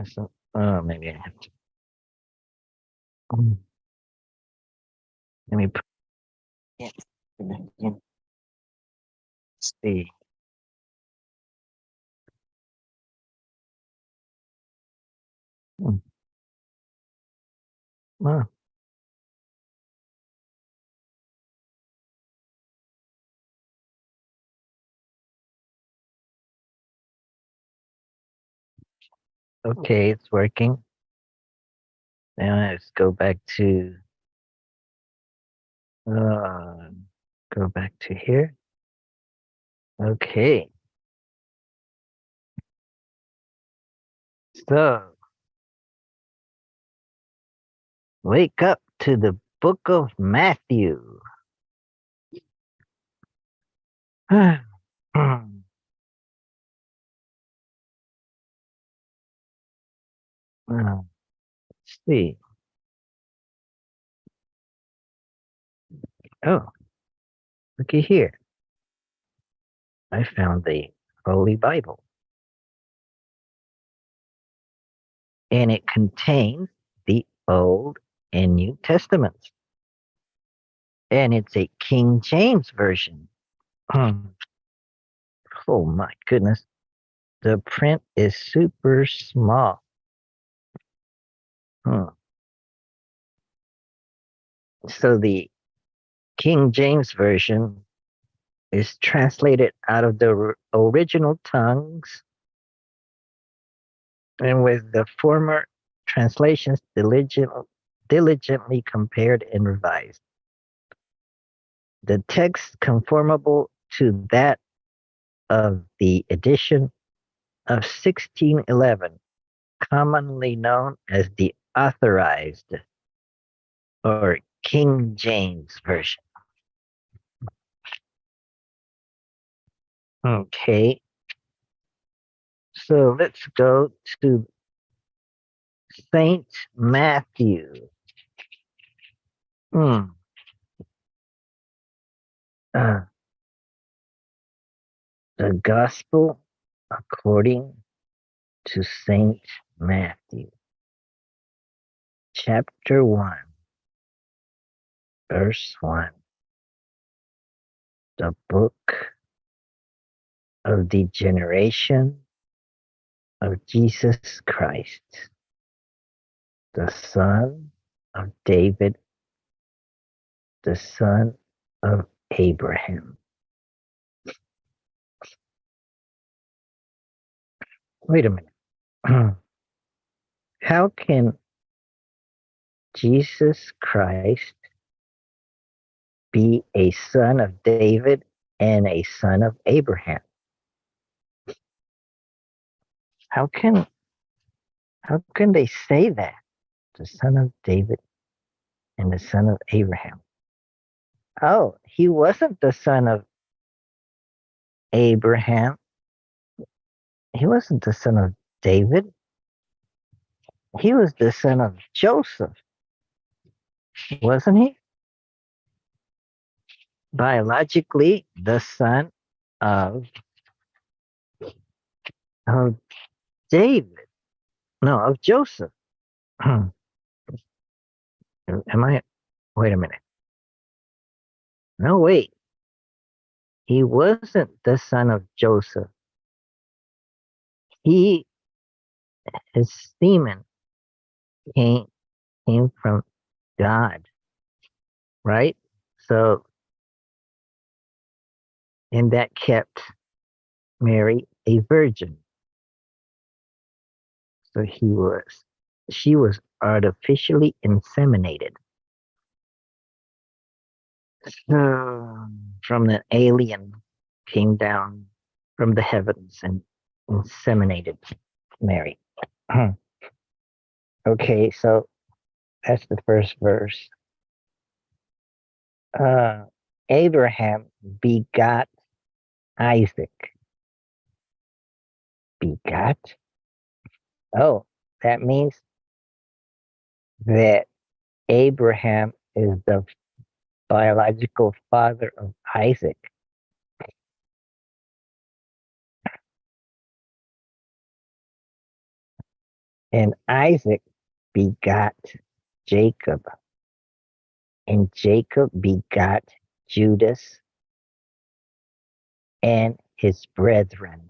So, maybe I have to. um, Let me put it in. See. Hmm. Oh, okay, it's working. Now let's uh, go back to here. Okay, so wake up to the book of Matthew. Let's see. Oh, looky here. I found the Holy Bible, and it contains the Old and New Testaments, and it's a King James version. Oh my goodness. The print is super small. Hmm. So the King James version is translated out of the original tongues, and with the former translations diligently compared and revised. The text conformable to that of the edition of 1611, commonly known as the Authorized or King James Version. Okay, so let's go to Saint Matthew. Hmm. Uh, the Gospel according to Saint Matthew, chapter 1, verse 1. The book of the generation of Jesus Christ, the son of David, the son of Abraham. Wait a minute. How can Jesus Christ be a son of David and a son of Abraham? How can how can they say that? The son of David and the son of Abraham. Oh, he wasn't the son of Abraham. He wasn't the son of David. He was the son of Joseph, wasn't he? Biologically, the son of, of David. No, of Joseph. Am I? Wait a minute. No, wait. He wasn't the son of Joseph. He, his semen came, came from God, right? So, and that kept Mary a virgin. So she was artificially inseminated. From the alien came down from the heavens and inseminated Mary. Okay, so that's the first verse. Uh, Abraham begot Isaac. Begot? Oh, that means that Abraham is the biological father of Isaac. And Isaac begot Jacob, and Jacob begot Judas and his brethren.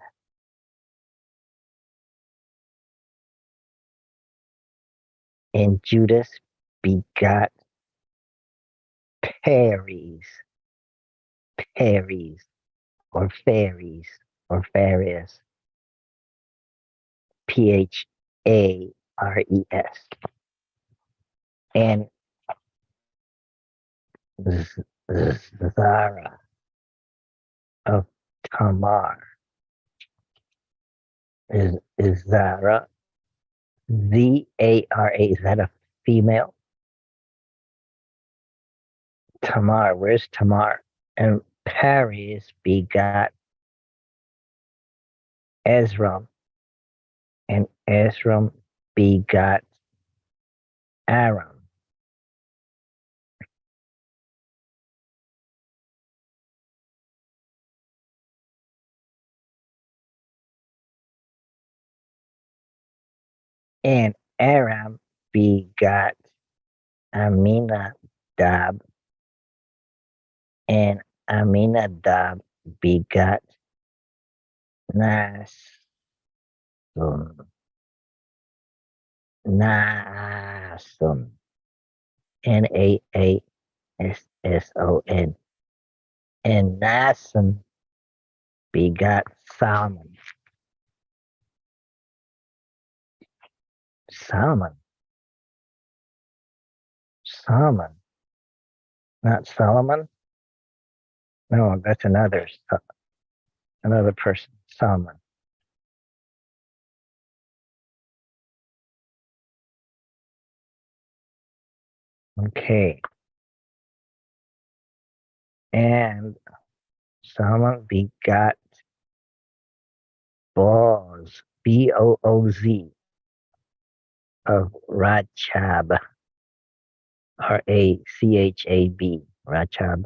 And Judas begot Perez, Perez, or Phares, or Phares, Phares, and Zara of Tamar. Is Zara, Zara, is that a female? Tamar, where's Tamar? And Paris begot Ezram, and Ezram begot Aram. And Aram begot Aminadab, and Aminadab begot Nason, Nason, Naasson, and Nason begot Solomon. Solomon, Solomon, not Solomon. No, that's another person. Solomon. Okay, and Solomon begot Booz, Booz, of Rachab, Rachab, Rachab.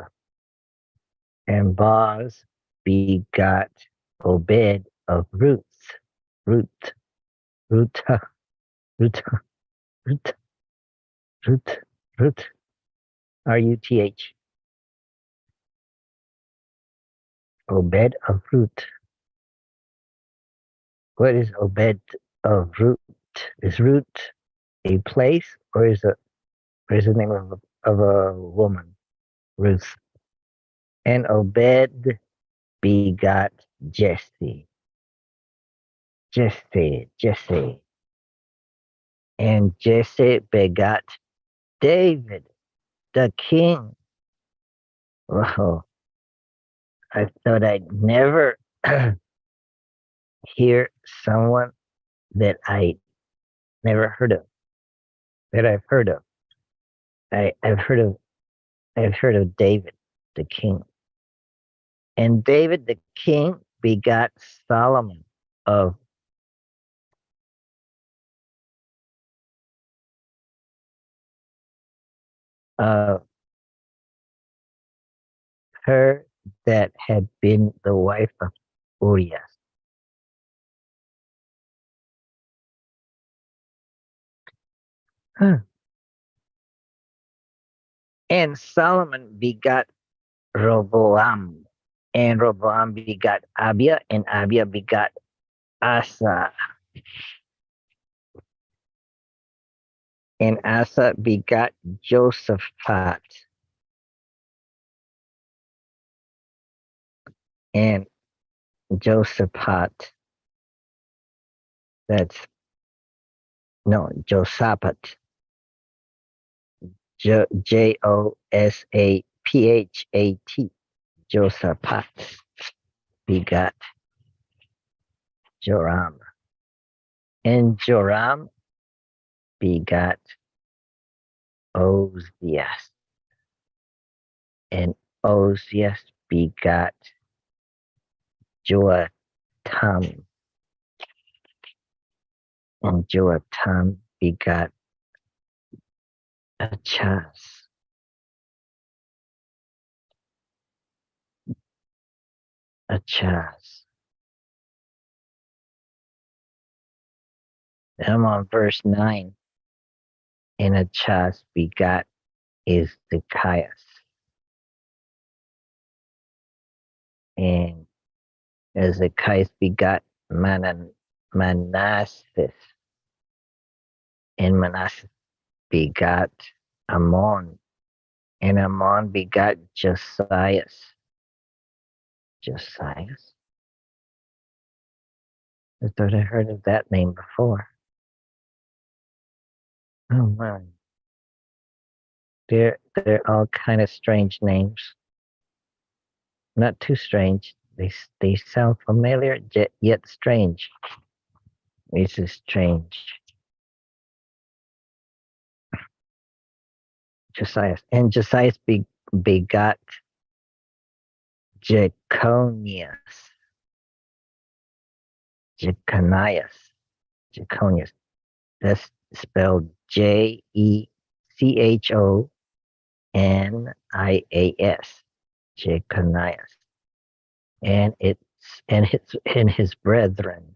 And Boaz begot Obed of Ruth, Ruth, Ruth, Ruth, Ruth, Ruth, Ruth, Ruth, Obed of Ruth. What is Obed of Ruth? Is Ruth a place, or is the name of a woman? Ruth. And Obed begot Jesse. Jesse. And Jesse begot David, the king. Wow. I thought I'd never hear someone that I never heard of, that I've heard of. I've heard of David, the king. And David, the king, begot Solomon of uh, her that had been the wife of Urias. Huh. And Solomon begot Rehoboam, and Rehoboam begot Abia, and Abia begot Asa, and Asa begot Josaphat, and Josaphat, that's no, Josaphat, Josaphat, Josaphat begot Joram, and Joram begot Ozias, and Ozias begot Joatam, and Joatam begot Achaz, Achaz, I'm on verse 9. And Achaz begot Ezekias. And Ezekias begot Manasseh. And Manasseh begot Ammon. And Ammon begot Josias. Josias? I thought I heard of that name before. Oh man. They're all kind of strange names. Not too strange. They sound familiar yet strange. This is strange. Josias. And Josias begot Jeconias. Jeconias. Jeconias. That's spelled Jechonias. Jeconias. And his brethren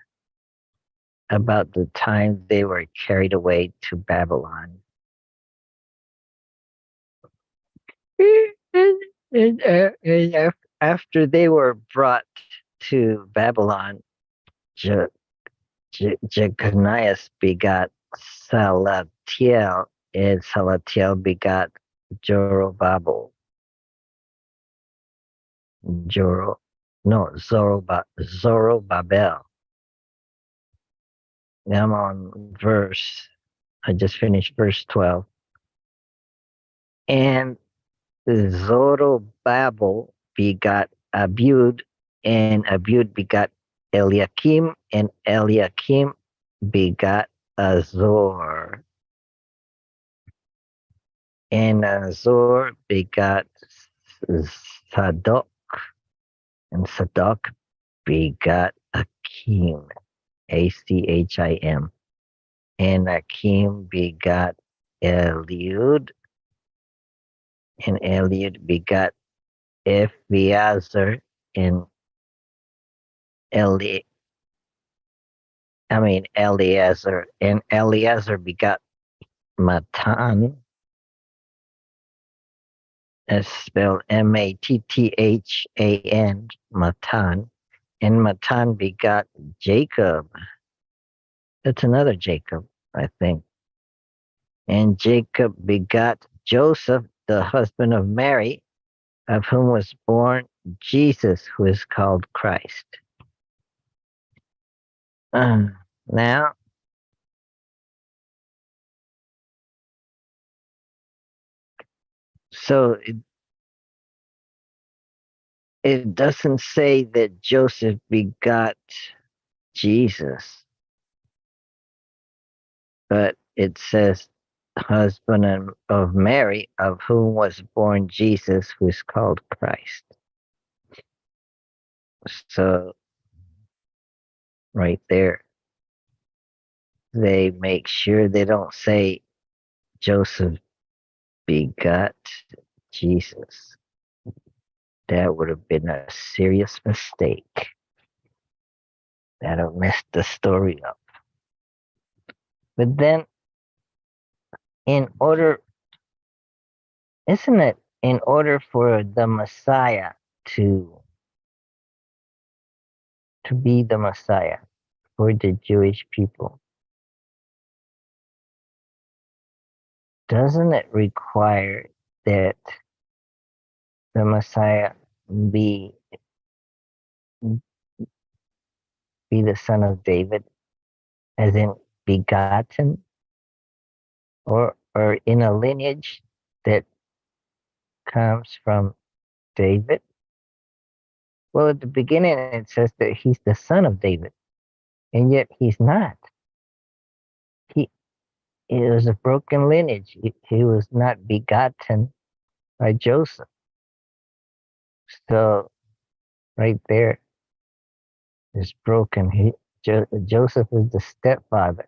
about the time they were carried away to Babylon. And after they were brought to Babylon, Je, Jeconias begot Salatiel, and Salatiel begot Jorobabel. Joro, no, Zorobabel. Now I'm on I just finished verse 12. And Zorobabel begot Abud, and Abud begot Eliakim, and Eliakim begot Azor, and Azor begot Sadok, and Sadok begot Akim, Achim, and Akim begot Eliud, and Eliud begot Ephiazar, and Eli, Eleazar, and Eleazar begot Matan, as spelled Matthan, Matan, and Matan begot Jacob. That's another Jacob, I think. And Jacob begot Joseph, the husband of Mary, of whom was born Jesus, who is called Christ. Now, so it doesn't say that Joseph begot Jesus, but it says husband of Mary, of whom was born Jesus, who is called Christ. So right there, they make sure they don't say Joseph begot Jesus. That would have been a serious mistake. That'd have messed the story up. But then, in order, isn't it in order for the Messiah to be the Messiah for the Jewish people, doesn't it require that the Messiah be the son of David, as in begotten, or in a lineage that comes from David? Well, at the beginning it says that he's the son of David, and yet he's not. He it was a broken lineage. He was not begotten by Joseph. So right there is broken. Joseph is the stepfather.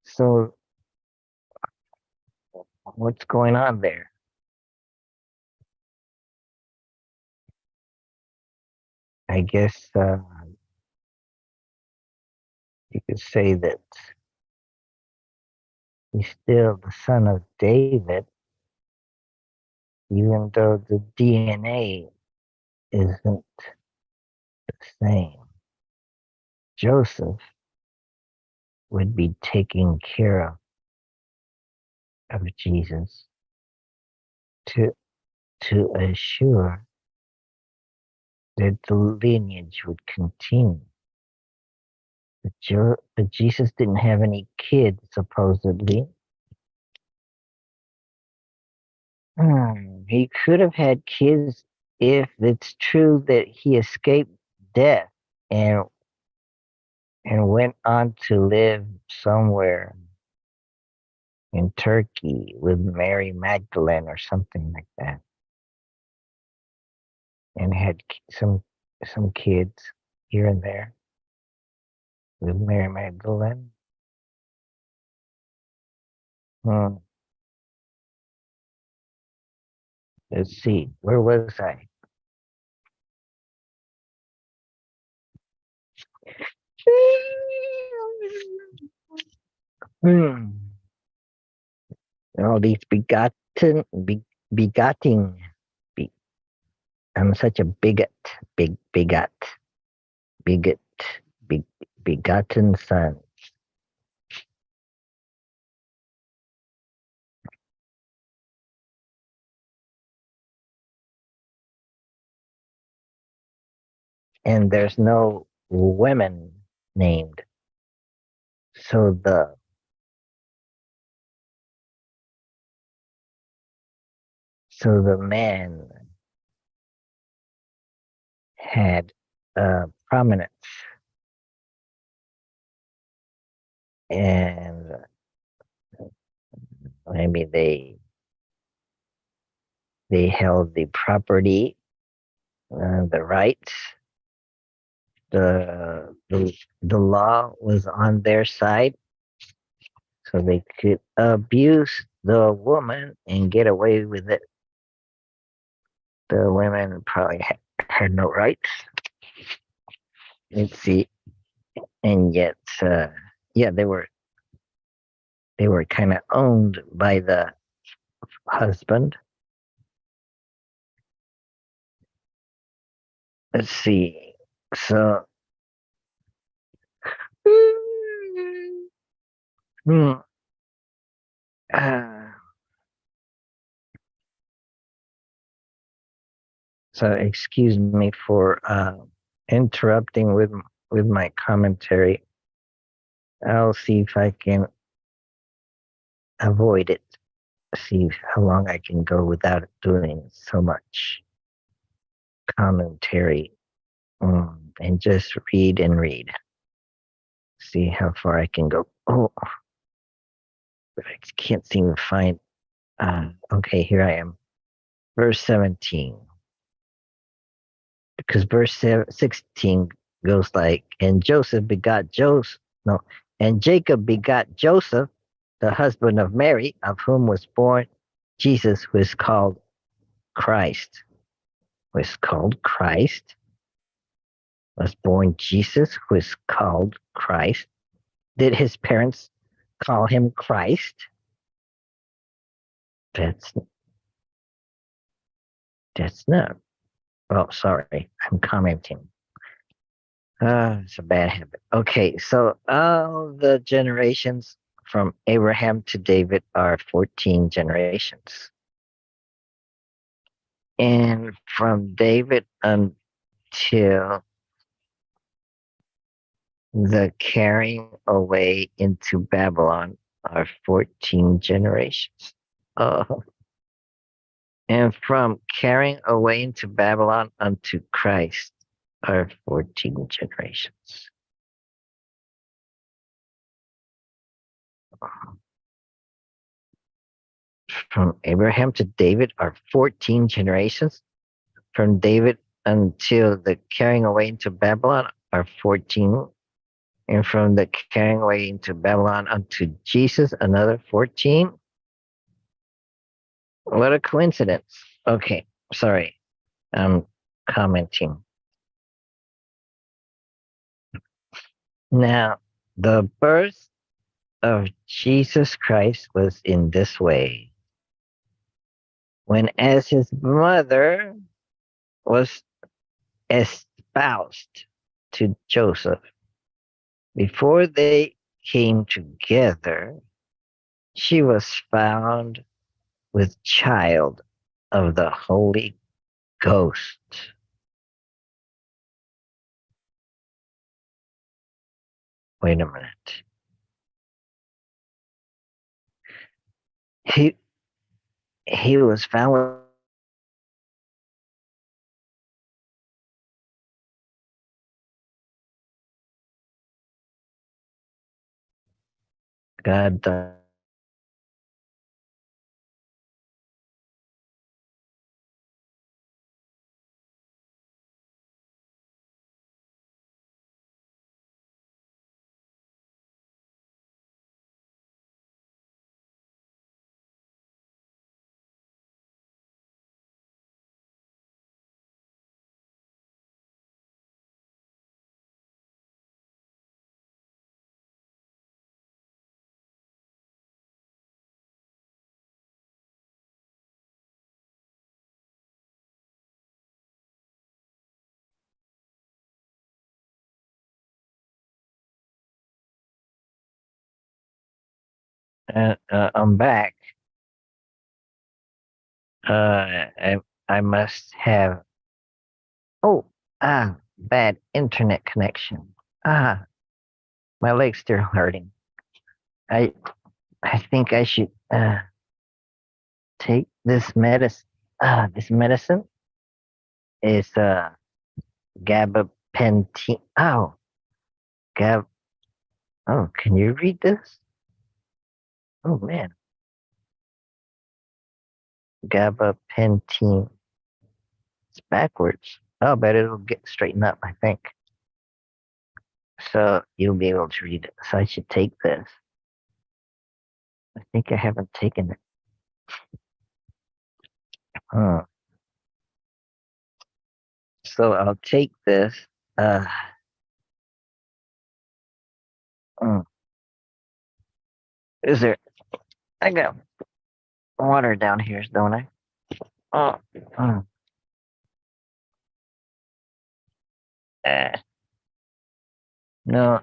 So what's going on there? I guess You could say that he's still the son of David, even though the DNA isn't the same. Joseph would be taking care of Jesus to assure that the lineage would continue. But Jesus didn't have any kids, supposedly. He could have had kids if it's true that he escaped death and went on to live somewhere in Turkey with Mary Magdalene or something like that, and had some kids here and there with Mary Magdalene. Hmm. Let's see, where was I? Hmm. All these begatting. Be, I'm such a bigot, big, begotten son. And there's no women named. So the man had prominence, and maybe they held the property, the rights. The law was on their side, so they could abuse the woman and get away with it. The women probably had no rights. Let's see, and yet, yeah, they were kind of owned by the husband. Let's see, so. Hmm, uh, so excuse me for interrupting with my commentary. I'll see if I can avoid it. See how long I can go without doing so much commentary, and just read and read. See how far I can go. Oh, but I can't seem to find. Okay, here I am. Verse 17. Because verse 16 goes like, and Joseph begot Joseph. No, and Jacob begot Joseph, the husband of Mary, of whom was born Jesus, who is called Christ. Was called Christ. Was born Jesus, who is called Christ. Did his parents call him Christ? That's not. Oh, sorry, I'm commenting. It's a bad habit. Okay, so all the generations from Abraham to David are 14 generations. And from David until the carrying away into Babylon are 14 generations. Oh. And from carrying away into Babylon unto Christ are 14 generations. From Abraham to David are 14 generations. From David until the carrying away into Babylon are 14. And from the carrying away into Babylon unto Jesus, another 14. What a coincidence. Okay, sorry. I'm commenting. Now, The birth of Jesus Christ was in this way. When as his mother was espoused to Joseph, before they came together, she was found with child of the Holy Ghost. Wait a minute. He he was found with God the I'm back. I must have bad internet connection. Ah, my leg's still hurting. I I think I should take this medicine. This medicine is gabapentin. Gab. Oh, can you read this? Oh man, gabapentin. It's backwards. Oh, but it'll get straightened up, I think. So you'll be able to read it. So I should take this. I think I haven't taken it. Huh. So I'll take this. Uh, mm, is there? I got water down here, don't I? Oh, mm, uh, no.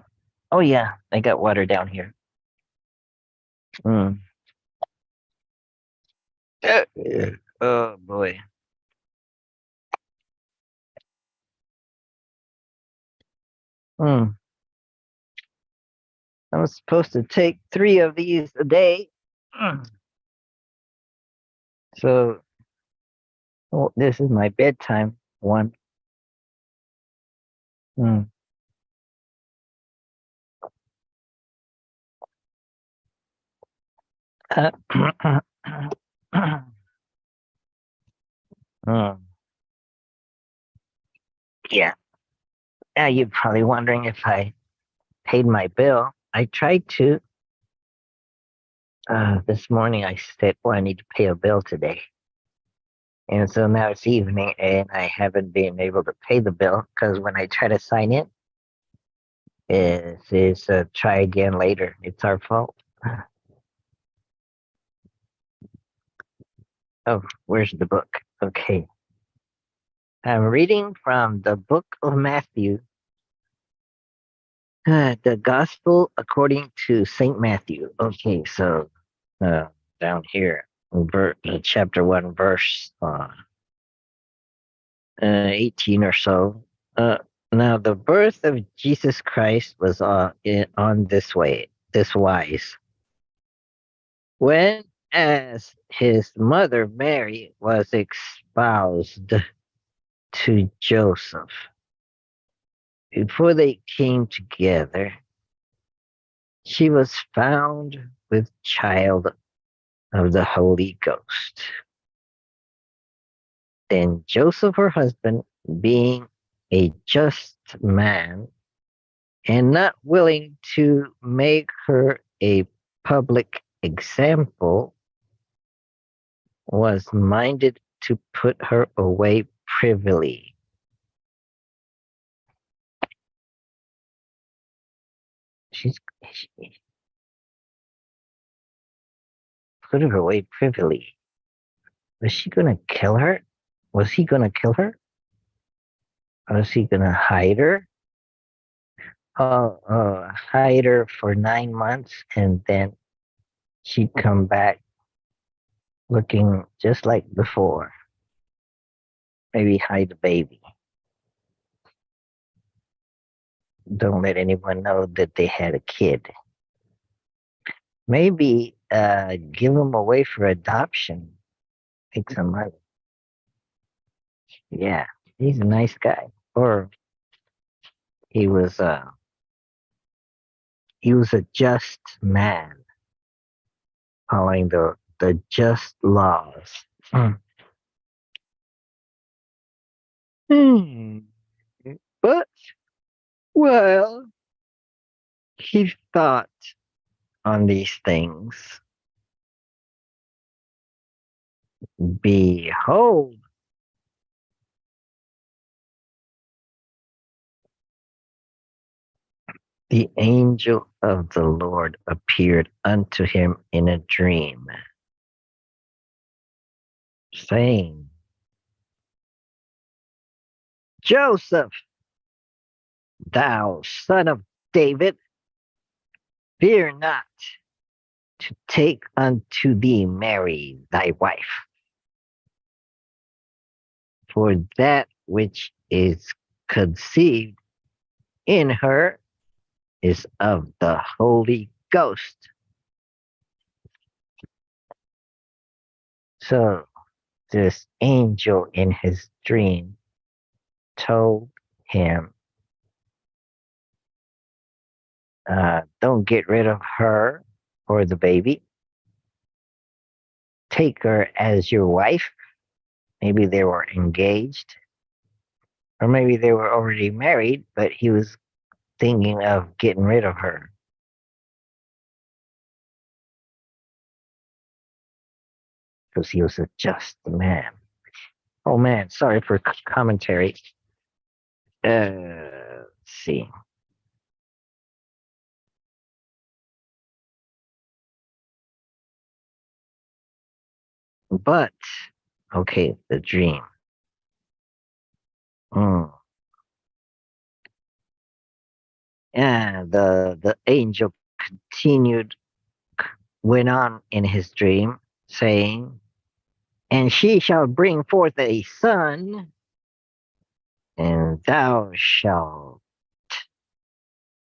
Oh yeah, I got water down here. Mm. Oh boy. Mm. I'm supposed to take 3 of these a day. Mm. So this is my bedtime one. Mm. Uh, mm. Yeah. Now you're probably wondering if I paid my bill. I tried to. This morning I said, "Well, I need to pay a bill today," and so now it's evening, and I haven't been able to pay the bill because when I try to sign in, it says try again later. It's our fault. Oh, where's the book? Okay, I'm reading from the book of Matthew, the Gospel according to Saint Matthew. Okay, so uh, down here, chapter one, verse 18 or so. Uh, Now, the birth of Jesus Christ was on this wise. When, as his mother Mary was espoused to Joseph, before they came together, she was found with child of the Holy Ghost. Then Joseph, her husband, being a just man, and not willing to make her a public example, was minded to put her away privily. She put her away privily. Was she gonna kill her? Was he gonna kill her? Or was he gonna hide her? Hide her for 9 months and then she'd come back looking just like before. Maybe hide the baby. Don't let anyone know that they had a kid. Maybe give him away for adoption. Make some money. Yeah, he's a nice guy. Or he was uh he was a just man, following the just laws. Mm. Hmm. But well, he thought on these things. Behold, the angel of the Lord appeared unto him in a dream, saying, Joseph, thou son of David, fear not to take unto thee Mary thy wife, for that which is conceived in her is of the Holy Ghost. So this angel in his dream told him, don't get rid of her or the baby. Take her as your wife. Maybe they were engaged, or maybe they were already married, but he was thinking of getting rid of her because he was a just man. Oh man, sorry for commentary. Let's see. But okay, the dream. Mm. And the angel continued, went on in his dream, saying, and she shall bring forth a son, and thou shalt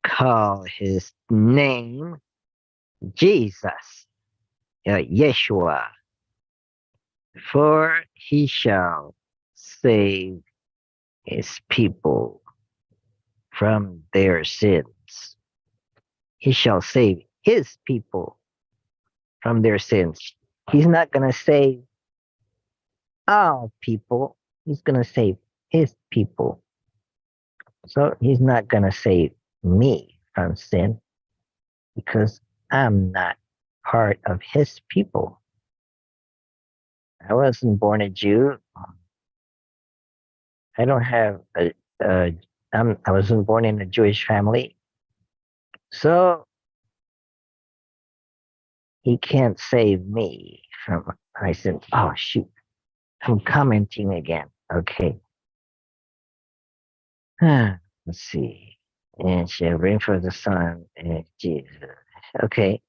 call his name Jesus, Yeshua, for he shall save his people from their sins. He shall save his people from their sins. He's not going to save all people. He's going to save his people. So he's not going to save me from sin because I'm not part of his people. I wasn't born a Jew. I don't have a I wasn't born in a Jewish family. So he can't save me from my sin. Oh shoot. I'm commenting again. Okay. Let's see. And shall bring forth the Son and Jesus. Okay.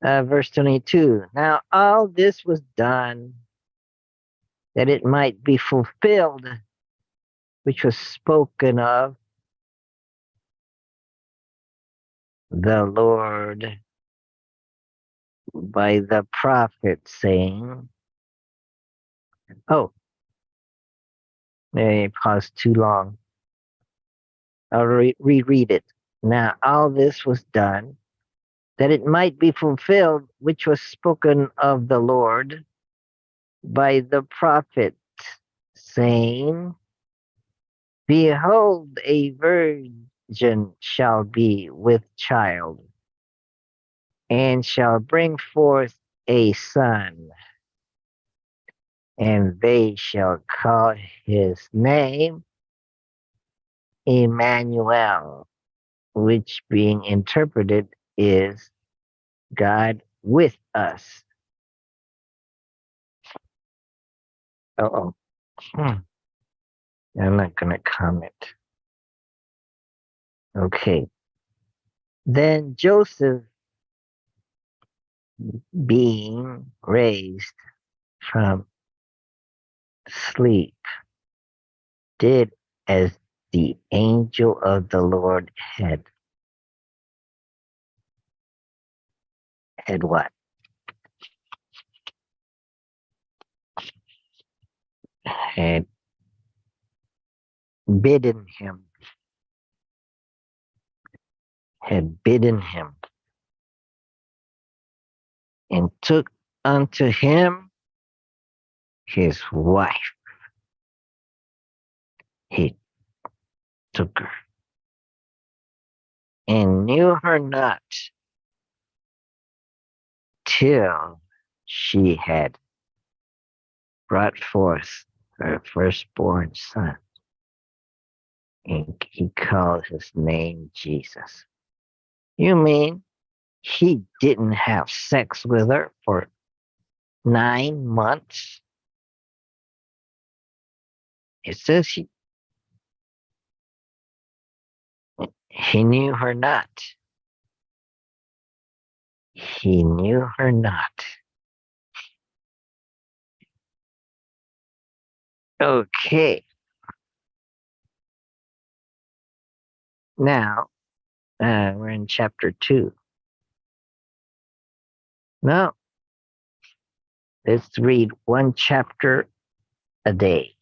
Verse 22. Now all this was done that it might be fulfilled, which was spoken of the Lord by the prophet, saying, oh, maybe I paused too long. I'll reread it. Now all this was done that it might be fulfilled, which was spoken of the Lord by the prophet, saying, behold, a virgin shall be with child, and shall bring forth a son, and they shall call his name Emmanuel, which being interpreted is God with us. Oh, I'm not going to comment. Okay. Then Joseph, being raised from sleep, did as the angel of the Lord had what? Had bidden him, had bidden him, and took unto him his wife. He took her and knew her not till she had brought forth her firstborn son, and he called his name Jesus. You mean he didn't have sex with her for 9 months? It says he knew her not. He knew her not. Okay, now we're in chapter 2. Now, let's read one chapter a day.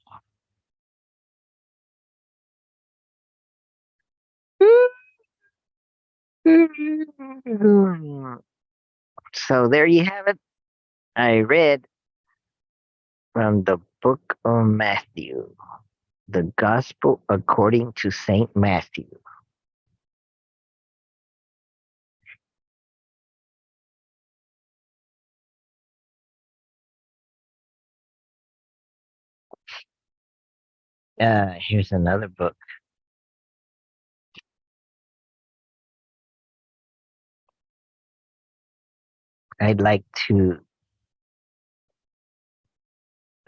So there you have it. I read from the book of Matthew, the gospel according to Saint Matthew. Here's another book. I'd like to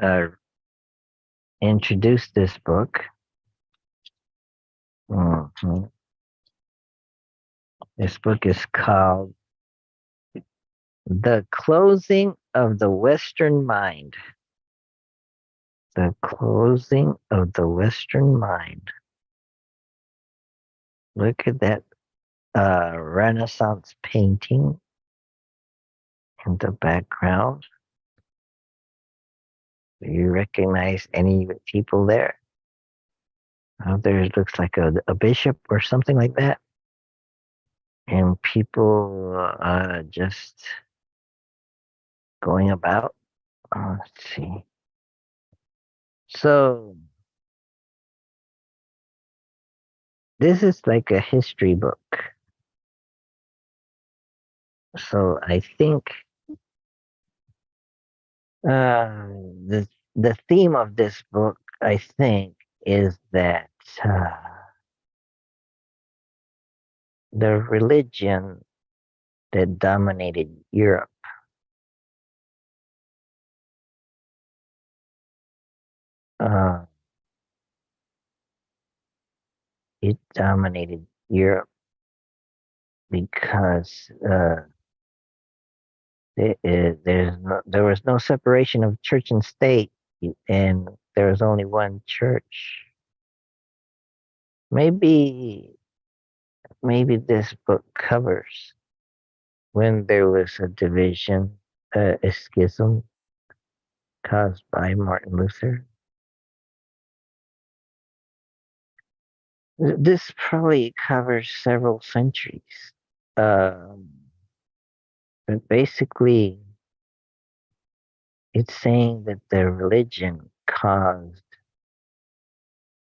uh, introduce this book. Mhm. This book is called The Closing of the Western Mind. The Closing of the Western Mind. Look at that Renaissance painting in the background. Do you recognize any people there? Oh, there looks like a bishop or something like that. And people just going about. Let's see. So this is like a history book. So I think the the theme of this book, I think, is that the religion that dominated Europe uh, it dominated Europe because there was no separation of church and state, and there was only one church. Maybe this book covers when there was a division, a schism caused by Martin Luther. This probably covers several centuries. Um, but basically, it's saying that the religion caused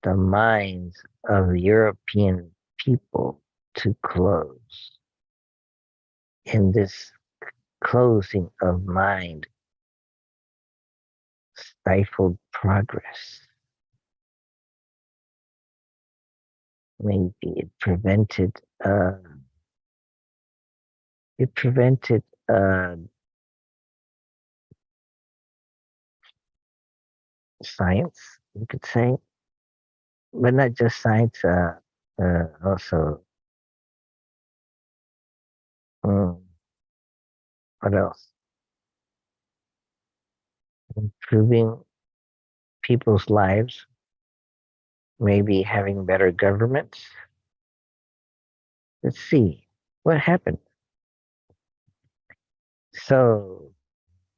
the minds of European people to close. And this closing of mind stifled progress. Maybe it prevented uh, it prevented science, you could say, but not just science. Also, um, what else? Improving people's lives, maybe having better governments. Let's see what happened. So,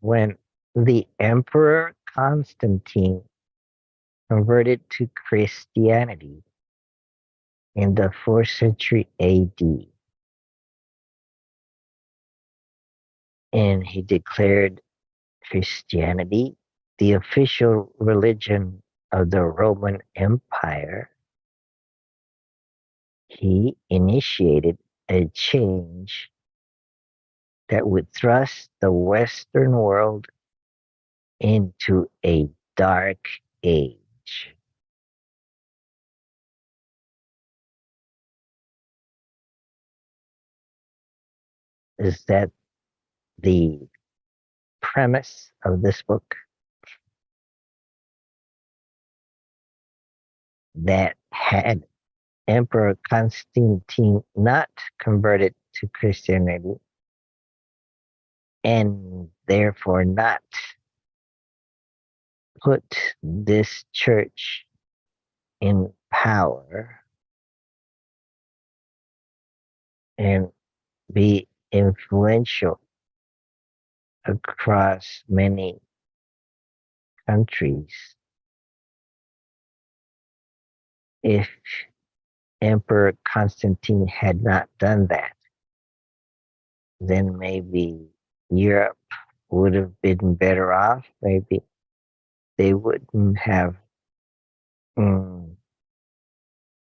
when the Emperor Constantine converted to Christianity in the 4th century AD, and he declared Christianity the official religion of the Roman Empire, he initiated a change that would thrust the Western world into a dark age. Is that the premise of this book? That had Emperor Constantine not converted to Christianity and therefore not put this church in power and be influential across many countries. If Emperor Constantine had not done that, then maybe Europe would have been better off. Maybe they wouldn't have mm,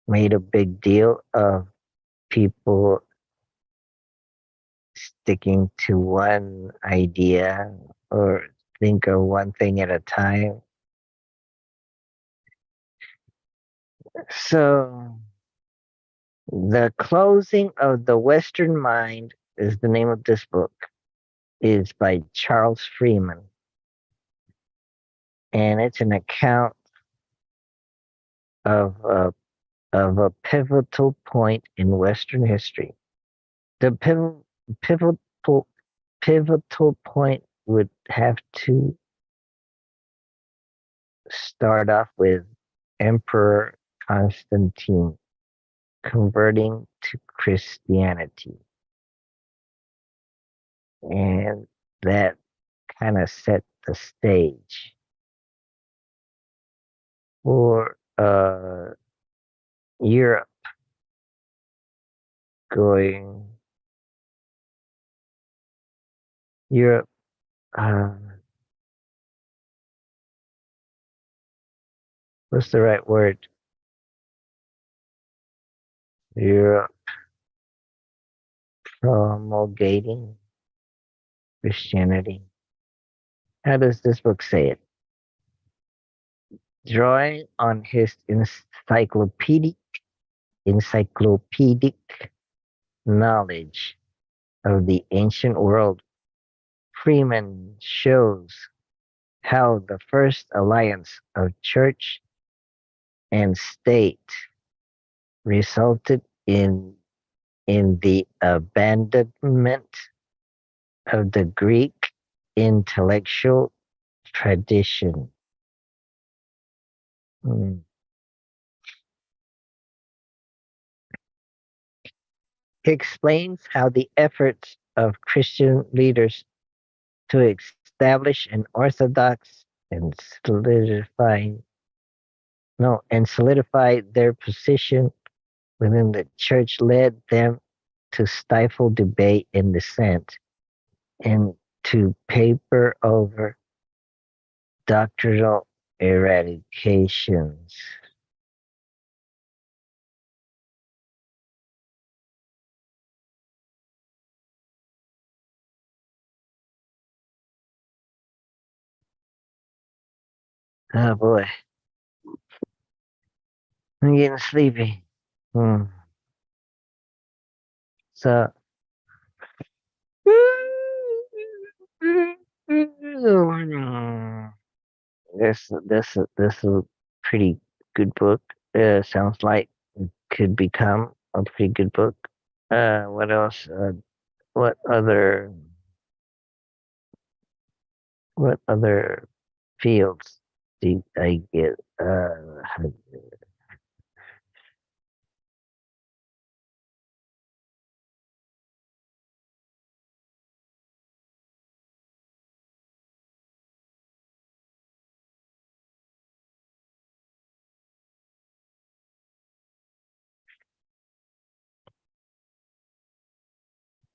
made a big deal of people sticking to one idea or think of one thing at a time. So, The Closing of the Western Mind is the name of this book. Is by Charles Freeman, and it's an account of a pivotal point in Western history. The pivotal pivotal point would have to start off with Emperor Constantine converting to Christianity. And that kind of set the stage for Europe going, Europe, uh, what's the right word? Europe promulgating Christianity. How does this book say it? Drawing on his encyclopedic knowledge of the ancient world, Freeman shows how the first alliance of church and state resulted in the abandonment of the Greek intellectual tradition. Hmm. He explains how the efforts of Christian leaders to establish an orthodox and solidify their position within the church led them to stifle debate and dissent and to paper over doctrinal eradications. Oh boy, I'm getting sleepy. Hmm. So this is a pretty good book. Sounds like it could become a pretty good book. What else? What other what other fields do I get?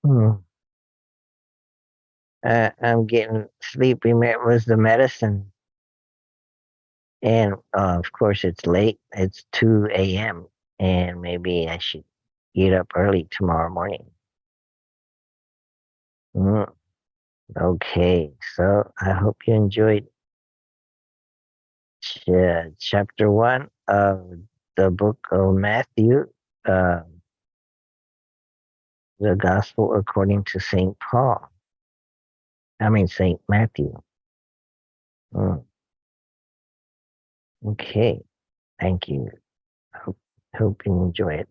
Hmm. I'm getting sleepy. Was the medicine, and of course it's late. It's 2 a.m. and maybe I should get up early tomorrow morning. Mm, okay, so I hope you enjoyed chapter one of the book of Matthew, uh, the Gospel according to Saint Paul. I mean Saint Matthew. Mm, okay, thank you. Hope you enjoy it.